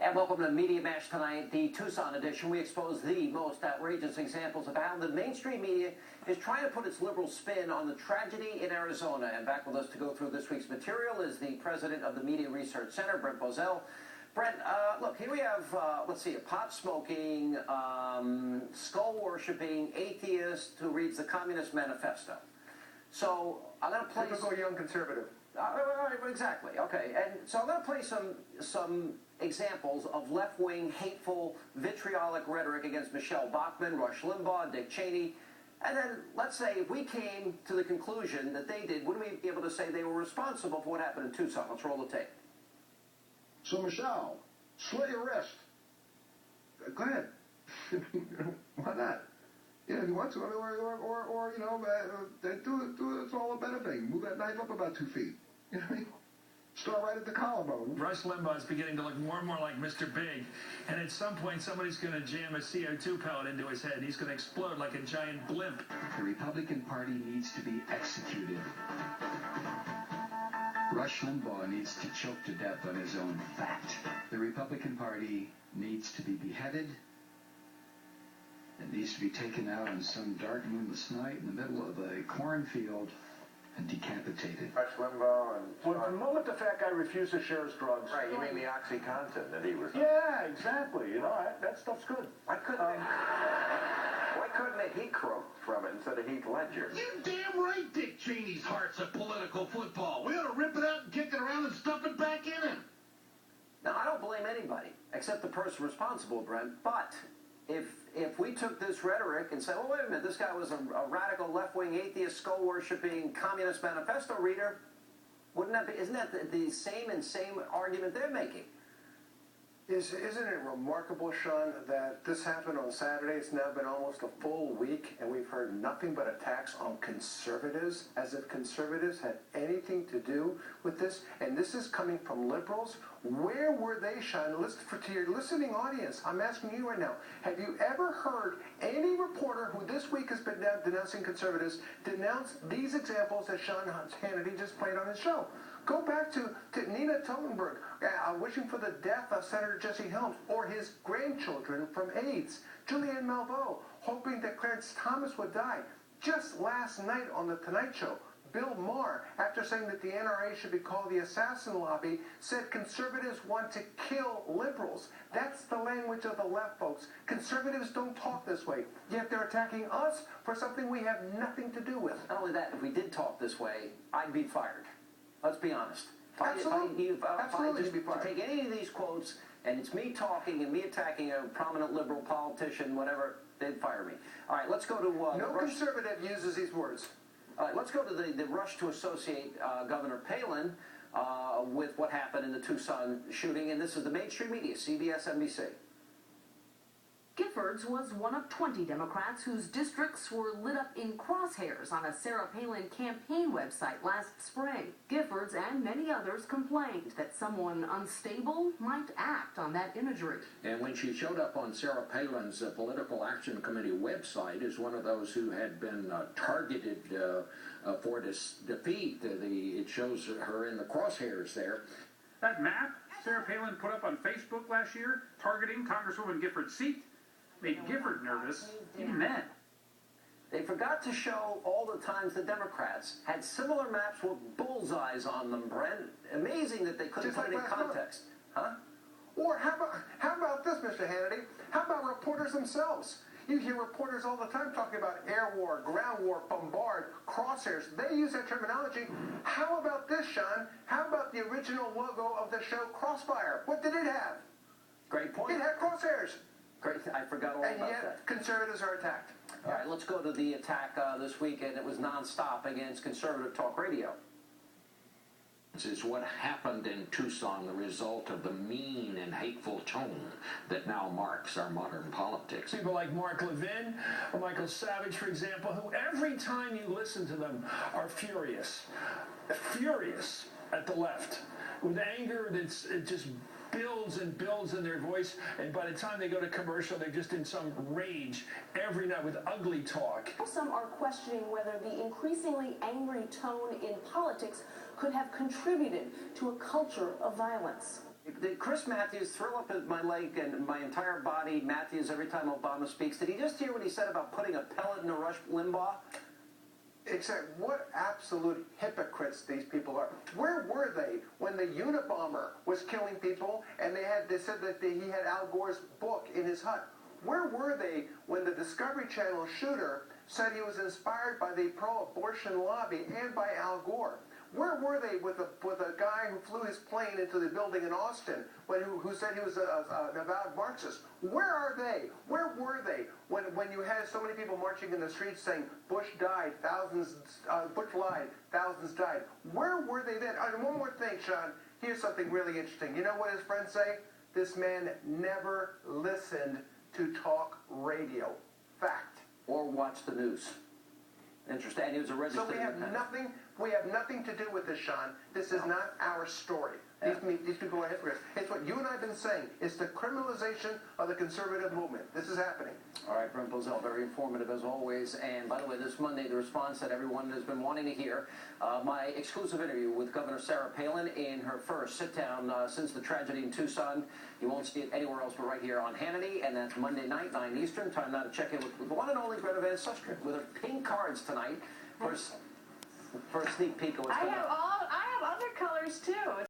And welcome to Media Mash tonight, the Tucson edition. We expose the most outrageous examples of how the mainstream media is trying to put its liberal spin on the tragedy in Arizona. And back with us to go through this week's material is the president of the Media Research Center, Brent Bozell. Brent, look, here we have, let's see, a pot-smoking, skull-worshipping atheist who reads the Communist Manifesto. So I'm going to play... Typical young conservative. Exactly. Okay. And so I'm going to play some examples of left-wing, hateful, vitriolic rhetoric against Michelle Bachmann, Rush Limbaugh, Dick Cheney. And then let's say if we came to the conclusion that they did, wouldn't we be able to say they were responsible for what happened in Tucson? Let's roll the tape. So, Michelle, slit your wrist. Go ahead. Why not? Yeah, if you want to, or you know, do it. It's all a benefiting. Move that knife up about 2 feet. You know what I mean? Start right at the collarbone. Rush Limbaugh is beginning to look more and more like Mr. Big, and at some point somebody's going to jam a CO2 pellet into his head, and he's going to explode like a giant blimp. The Republican Party needs to be executed. Rush Limbaugh needs to choke to death on his own fat. The Republican Party needs to be beheaded. It needs to be taken out on some dark moonless night in the middle of a cornfield and decapitated. Rush Limbaugh and... Well, the moment the fat guy refused to share his drugs... Right, you mean the OxyContin that he was... Yeah, exactly. You know, that stuff's good. Why couldn't he croak from it instead of Heath Ledger? You damn right Dick Cheney's heart's a political football. We ought to rip it out and kick it around and stuff it back in him. Now, I don't blame anybody except the person responsible, Brent, but... If we took this rhetoric and said, well, wait a minute, this guy was a radical left-wing atheist, skull-worshipping Communist Manifesto reader, isn't that the same argument they're making? Isn't it remarkable, Sean, that this happened on Saturday? It's now been almost a full week, and we've heard nothing but attacks on conservatives, as if conservatives had anything to do with this. And this is coming from liberals. Where were they, Sean? To your listening audience, I'm asking you right now, have you ever heard any reporter who this week has been denouncing conservatives denounce these examples that Sean Hannity just played on his show? Go back to Nina Totenberg, wishing for the death of Senator Jesse Helms, or his grandchildren from AIDS. Julianne Malveaux, hoping that Clarence Thomas would die. Just last night on The Tonight Show, Bill Maher, after saying that the NRA should be called the assassin lobby, said conservatives want to kill liberals. That's the language of the left, folks. Conservatives don't talk this way, yet they're attacking us for something we have nothing to do with. Not only that, if we did talk this way, I'd be fired. Let's be honest. Absolutely. If take any of these quotes, and it's me talking and me attacking a prominent liberal politician, whatever, they'd fire me. All right, let's go to... no conservative uses these words. All right, let's go to the rush to associate Governor Palin with what happened in the Tucson shooting, and this is the mainstream media, CBS, NBC. Giffords was one of 20 Democrats whose districts were lit up in crosshairs on a Sarah Palin campaign website last spring. Giffords and many others complained that someone unstable might act on that imagery. And when she showed up on Sarah Palin's Political Action Committee website as one of those who had been targeted for this defeat, it shows her in the crosshairs there. That map Sarah Palin put up on Facebook last year, targeting Congresswoman Giffords' seat, made Gifford nervous, even then. They forgot to show all the times the Democrats had similar maps with bullseyes on them, Brent. Amazing that they couldn't put it in context. Huh? Or how about this, Mr. Hannity? How about reporters themselves? You hear reporters all the time talking about air war, ground war, bombard, crosshairs. They use that terminology. How about this, Sean? How about the original logo of the show Crossfire? What did it have? Great point. It had crosshairs. Great. I forgot all about that. And yet, conservatives are attacked. All right, let's go to the attack this weekend. It was nonstop against conservative talk radio. This is what happened in Tucson, the result of the mean and hateful tone that now marks our modern politics. People like Mark Levin or Michael Savage, for example, who every time you listen to them are furious at the left, with anger it just builds and builds in their voice, and by the time they go to commercial, they're just in some rage every night with ugly talk. Some are questioning whether the increasingly angry tone in politics could have contributed to a culture of violence. Chris Matthews, thrill up at my leg and my entire body, Matthews, every time Obama speaks. Did he just hear what he said about putting a pellet in a Rush Limbaugh? Except what absolute hypocrites these people are. Where were they when the Unabomber was killing people and they said that he had Al Gore's book in his hut? Where were they when the Discovery Channel shooter said he was inspired by the pro-abortion lobby and by Al Gore? Where were they with a guy who flew his plane into the building in Austin who said he was an avowed Marxist? Where are they? Where were they when you had so many people marching in the streets saying Bush died, Bush lied, thousands died? Where were they then? And one more thing, Sean. Here's something really interesting. You know what his friends say? This man never listened to talk radio. Fact. Or watch the news. Interesting. And he was a registered So we have nothing to do with this, Sean. This is not our story. These people are hypocrites. It's what you and I have been saying. It's the criminalization of the conservative movement. This is happening. All right, Brent Bozell, very informative as always. And by the way, this Monday, the response that everyone has been wanting to hear, my exclusive interview with Governor Sarah Palin in her first sit-down since the tragedy in Tucson. You won't see it anywhere else but right here on Hannity, and that's Monday night, 9 Eastern. Time now to check in with the one and only Greta Van Susteren with her pink cards tonight. For a sneak peek of what's coming up. I have other colors too.